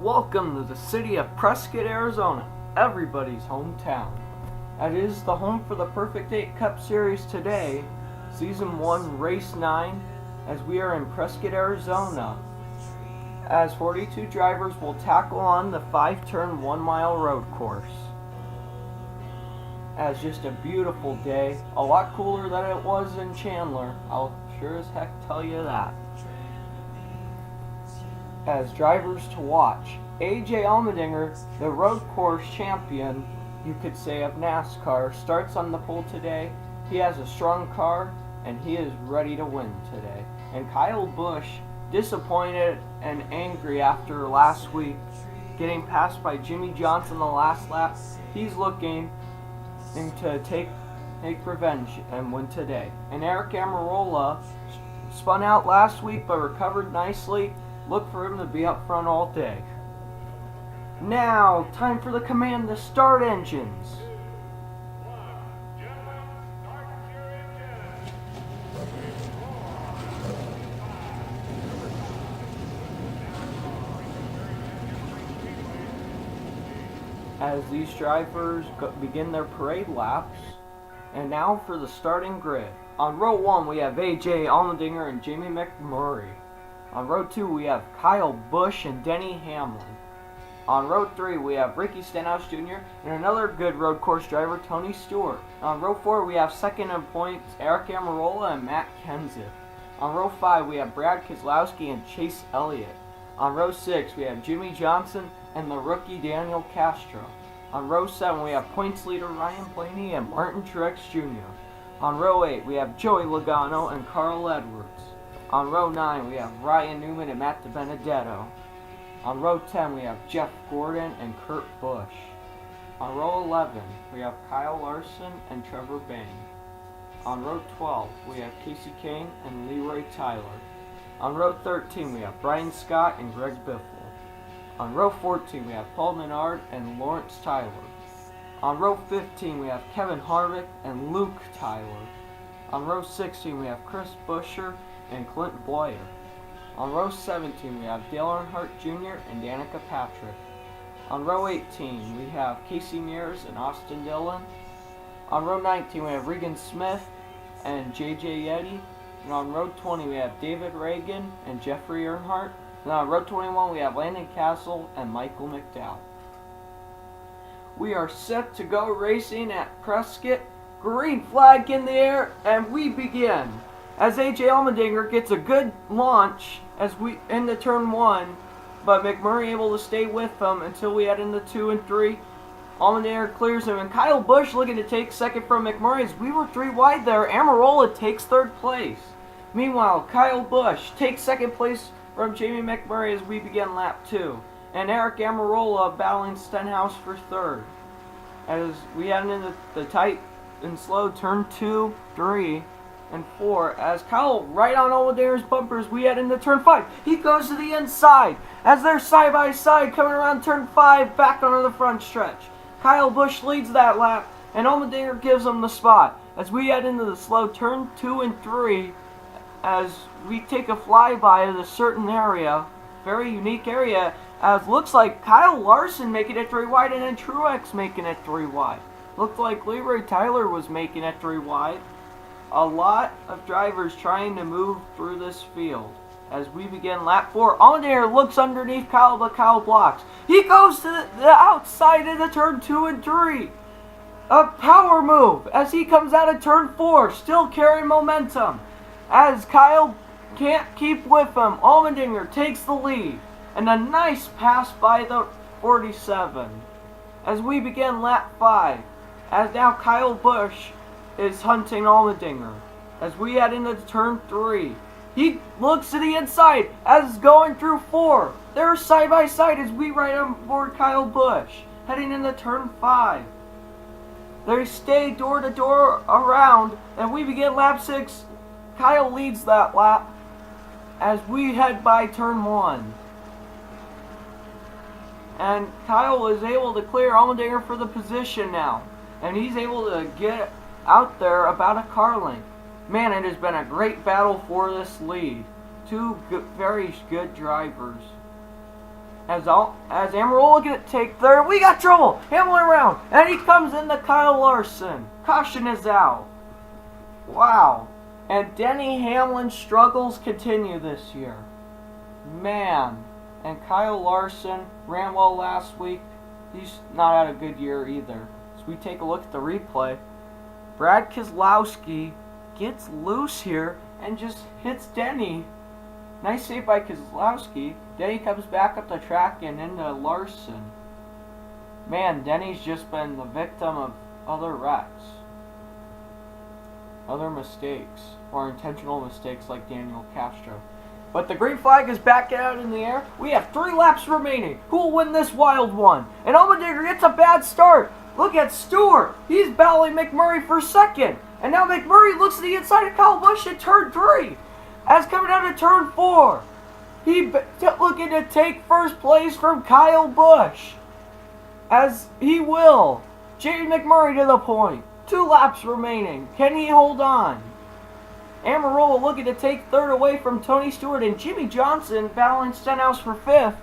Welcome to the city of Prescott, Arizona, everybody's hometown. It is the home for the Perfect 8 Cup Series today, Season 1, Race 9, as we are in Prescott, Arizona. As 42 drivers will tackle on the 5-turn 1-mile road course. As just a beautiful day, a lot cooler than it was in Chandler, I'll sure as heck tell you that. As drivers to watch, Allmendinger, the road course champion, you could say, of NASCAR, starts on the pole today. He has a strong car, and he is ready to win today. And Busch, disappointed and angry after last week, getting passed by Jimmie Johnson the last lap, he's looking to take revenge and win today. And Aric Almirola spun out last week but recovered nicely. Look for him to be up front all day. Now, time for the command to start engines. As these drivers begin their parade laps. And now for the starting grid. On row 1 we have AJ Allmendinger and Jamie McMurray. On row 2 we have Kyle Busch and Denny Hamlin. On row 3 we have Ricky Stenhouse Jr. and another good road course driver, Tony Stewart. On row 4 we have second in points Aric Almirola and Matt Kenseth. On row 5 we have Brad Keselowski and Chase Elliott. On row 6 we have Jimmie Johnson and the rookie Daniel Castro. On row 7 we have points leader Ryan Blaney and Martin Truex Jr. On row 8 we have Joey Logano and Carl Edwards. On row 9 we have Ryan Newman and Matt DiBenedetto. On row 10 we have Jeff Gordon and Kurt Busch. On row 11 we have Kyle Larson and Trevor Bayne. On row 12 we have Casey Kane and Leroy Tyler. On row 13 we have Brian Scott and Greg Biffle. On row 14 we have Paul Menard and Lawrence Tyler. On row 15 we have Kevin Harvick and Luke Tyler. On row 16 we have Chris Buescher and Clint Boyer. On row 17 we have Dale Earnhardt Jr. and Danica Patrick. On row 18 we have Casey Mears and Austin Dillon. On row 19 we have Regan Smith and JJ Yeti. And on row 20 we have David Reagan and Jeffrey Earnhardt. And on row 21 we have Landon Castle and Michael McDowell. We are set to go racing at Prescott. Green flag in the air, and we begin. As AJ Allmendinger gets a good launch as we into turn 1, but McMurray able to stay with him until we head into 2 and 3. Allmendinger clears him, and Kyle Busch looking to take second from McMurray as we were 3 wide there. Almirola takes third place. Meanwhile, Kyle Busch takes second place from Jamie McMurray as we begin lap 2. And Aric Almirola battling Stenhouse for third. As we head into the tight and slow turn 2, 3, and 4, as Kyle right on Allmendinger's bumpers, we head into turn 5. He goes to the inside as they're side by side coming around turn 5 back onto the front stretch. Kyle Busch leads that lap, and Allmendinger gives him the spot as we head into the slow turn 2 and 3, as we take a flyby of a certain area, very unique area, as looks like Kyle Larson making it 3 wide and then Truex making it 3 wide. Looked like Leroy Tyler was making it 3 wide. A lot of drivers trying to move through this field. As we begin lap 4, Allmendinger looks underneath Kyle, but Kyle blocks. He goes to the outside of the turn 2 and 3. A power move as he comes out of turn 4, still carrying momentum. As Kyle can't keep with him, Allmendinger takes the lead. And a nice pass by the 47. As we begin lap 5, as now Kyle Busch is hunting Allmendinger. As we head into turn 3, he looks to the inside as going through 4. They're side by side as we ride on board Kyle Busch, heading into turn 5. They stay door to door around, and we begin lap 6. Kyle leads that lap as we head by turn 1. And Kyle is able to clear Allmendinger for the position now. And he's able to get out there about a car length. Man, it has been a great battle for this lead. Two very good drivers. As Almirola get take third, we got trouble. Hamlin around, and he comes into Kyle Larson. Caution is out. Wow. And Denny Hamlin's struggles continue this year. Man. And Kyle Larson ran well last week. He's not had a good year either. So we take a look at the replay. Brad Keselowski gets loose here and just hits Denny. Nice save by Keselowski. Denny comes back up the track and into Larson. Man, Denny's just been the victim of other wrecks. Other mistakes. Or intentional mistakes like Daniel Castro. But the green flag is back out in the air. We have 3 laps remaining. Who will win this wild one? And Allmendinger gets a bad start. Look at Stewart. He's battling McMurray for second. And now McMurray looks to the inside of Kyle Busch at turn 3. As coming out of turn 4. He looking to take first place from Kyle Busch. As he will. Jamie McMurray to the point. 2 laps remaining. Can he hold on? Almirola looking to take third away from Tony Stewart, and Jimmy Johnson battling Stenhouse for 5th.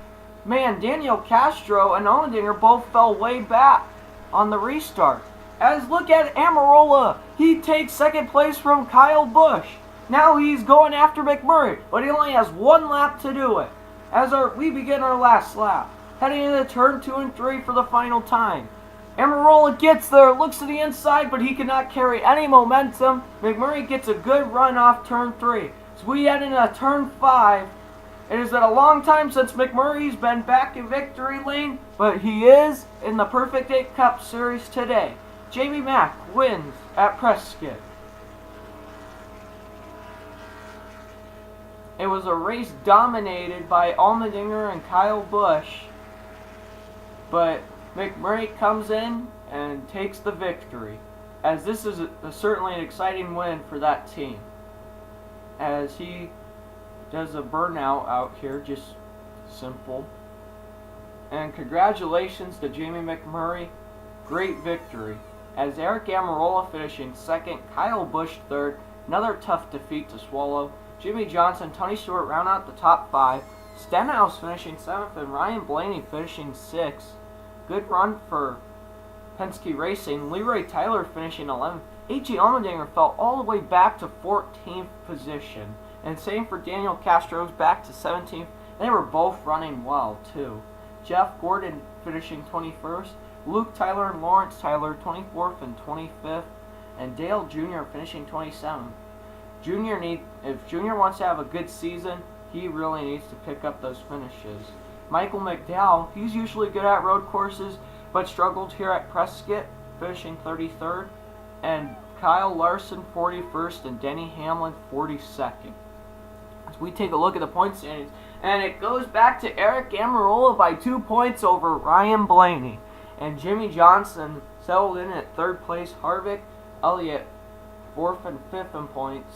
Man, Daniel Castro and Allmendinger both fell way back on the restart. As look at Almirola, he takes second place from Kyle Busch. Now he's going after McMurray, but he only has 1 lap to do it. As we begin our last lap, heading into turn 2 and 3 for the final time. Almirola gets there, looks to the inside, but he cannot carry any momentum. McMurray gets a good run off turn 3. So we head into turn 5. It has been a long time since McMurray's been back in victory lane, but he is in the Perfect 8 Cup Series today. Jamie Mack wins at Prescott. It was a race dominated by Allmendinger and Kyle Busch, but McMurray comes in and takes the victory, as this is certainly an exciting win for that team, as he does a burnout out here, just simple. And congratulations to Jamie McMurray, great victory, as Aric Almirola finishing second, Kyle Busch third, another tough defeat to swallow. Jimmy Johnson, Tony Stewart round out the top 5, Stenhouse finishing 7th, and Ryan Blaney finishing 6th. Good run for Penske Racing. Leroy Tyler finishing 11th. A.J. Allmendinger fell all the way back to 14th position. And same for Daniel Castro's back to 17th. They were both running well, too. Jeff Gordon finishing 21st. Luke Tyler and Lawrence Tyler 24th and 25th. And Dale Jr. finishing 27th. If Jr. wants to have a good season, he really needs to pick up those finishes. Michael McDowell, he's usually good at road courses, but struggled here at Prescott, finishing 33rd. And Kyle Larson, 41st, and Denny Hamlin, 42nd. As we take a look at the point standings, and it goes back to Aric Almirola by 2 points over Ryan Blaney. And Jimmy Johnson settled in at 3rd place. Harvick, Elliott, 4th and 5th in points.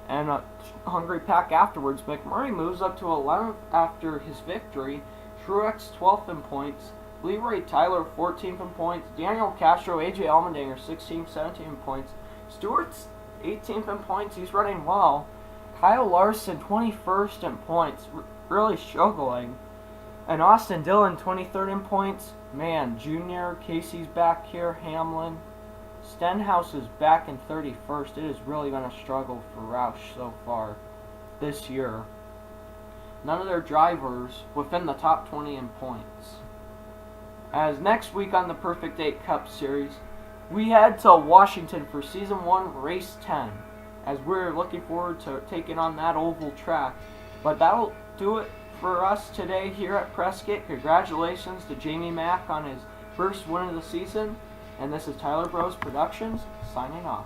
And a hungry pack afterwards. McMurray moves up to 11th after his victory. Truex 12th in points. Leroy Tyler 14th in points. Daniel Castro, A.J. Allmendinger 16th, 17th in points. Stewart's 18th in points. He's running well. Kyle Larson 21st in points. Really struggling. And Austin Dillon 23rd in points. Man, Junior, Casey's back here. Hamlin. Stenhouse is back in 31st. It has really been a struggle for Roush so far this year. None of their drivers within the top 20 in points. As next week on the Perfect 8 Cup Series, we head to Washington for Season 1, Race 10, as we're looking forward to taking on that oval track. But that'll do it for us today here at Prescott. Congratulations to Jamie Mack on his first win of the season. And this is Tyler Bros Productions, signing off.